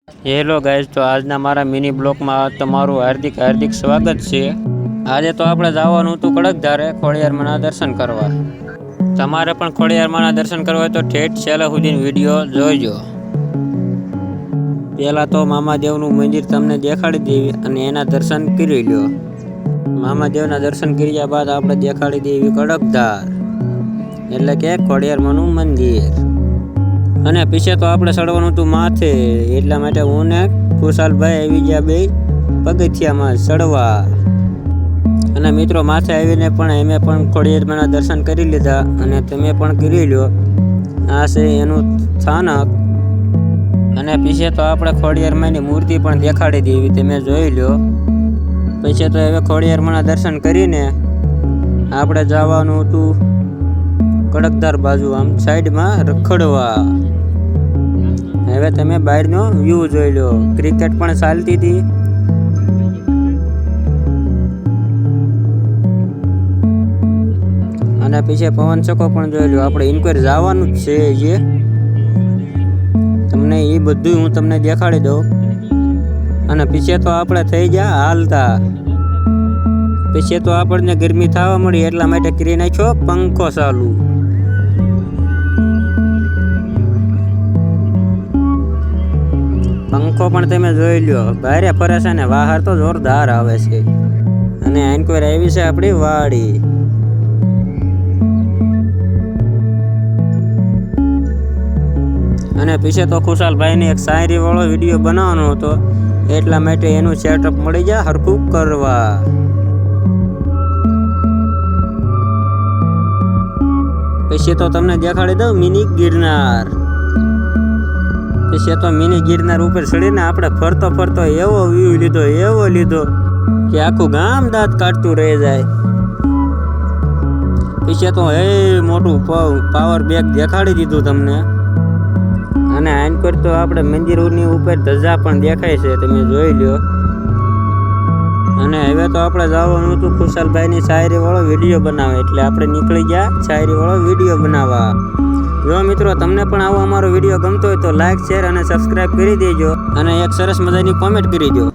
Hello guys, તો આજના મારા મિની બ્લોગમાં તમારું હાર્દિક સ્વાગત છે। આજે તો આપણે જવાનું હતું કડકધારે ખોડિયારમાંના દર્શન કરવા। તમારે પણ ખોડિયારમાંના દર્શન કરવા હોય તો ઠેઠ છેલ્લા સુધી વિડીયો જોઈજો। પહેલાં તો મામાદેવનું મંદિર તમને દેખાડી દેવી અને એના દર્શન કરી લો। મામાદેવના દર્શન કર્યા બાદ આપણે દેખાડી દેવી કડકધાર, એટલે કે ખોડિયારમાંનું મંદિર। અને પીછે તો આપણે ચડવાનું હતું માથે, એટલા માટે હું ને ખુશાલભાઈ આવી ગયા બે પગથિયામાં ચડવા। અને મિત્રો માથે આવીને પણ અમે પણ ખોડિયારમાંના દર્શન કરી લીધા અને તમે પણ કરી લો। આ છે એનું સ્થાનક। અને પીછે તો આપણે ખોડિયારમાંની મૂર્તિ પણ દેખાડી દેવી, તમે જોઈ લો। પછી તો હવે ખોડિયારમાંના દર્શન કરીને આપણે જવાનું હતું કડકધાર બાજુ, આમ સાઈડમાં રખડવા। હવે તમે બહારનો વ્યૂ જોઈ લો, ક્રિકેટ પણ ચાલતી હતી। અને પીછે પવન ચક્કો પણ જોઈ લો। આપણે ઇન્ક્વાયર જવાનું જ છે જે તમને એ બધું હું તમને દેખાડી દઉં। અને પીછે તો આપણે થઈ ગયા હાલતા, પીછે તો આપણને ગરમી થવા મળી એટલા માટે કરી નાખ્યો પંખો ચાલુ। પંખો પણ તમે જોઈ લો, ભારે ફરે છે ને બહાર તો જોરદાર આવે છે। અને એન્ક્વાયર આવી છે આપણી વાડી। અને પીછે તો ખુશાલભાઈને એક શાયરી વાળો વિડીયો બનાવવાનો હતો, એટલા માટે એનું સેટઅપ મળી જાય હરખું કરવા। પછી તો તમને દેખાડી દઉં મિની ગિરનાર। પછી તો મિની ગિરનાર ઉપર ચડીને આપણે ફરતો ફરતો એવો વ્યૂ લીધો કે આખું ગામ દાંત કાઢતું રહી જાય। પછી તો મોટું પાવર બેગ દેખાડી દીધું તમને। અને આન પર તો આપણે મંદિરોની ઉપર ધજા પણ દેખાય છે, તમે જોઈ લો। અને હવે તો આપણે જવાનું હતું ખુશાલભાઈની શાયરી વાળો વિડીયો બનાવવા, એટલે આપણે નીકળી ગયા શાયરી વાળો વિડીયો બનાવવા। જો મિત્રો તમને પણ આવો અમારો વિડીયો ગમતો હોય તો લાઈક, શેર અને સબસ્ક્રાઈબ કરી દેજો અને એક સરસ મજાની કોમેન્ટ કરી દો।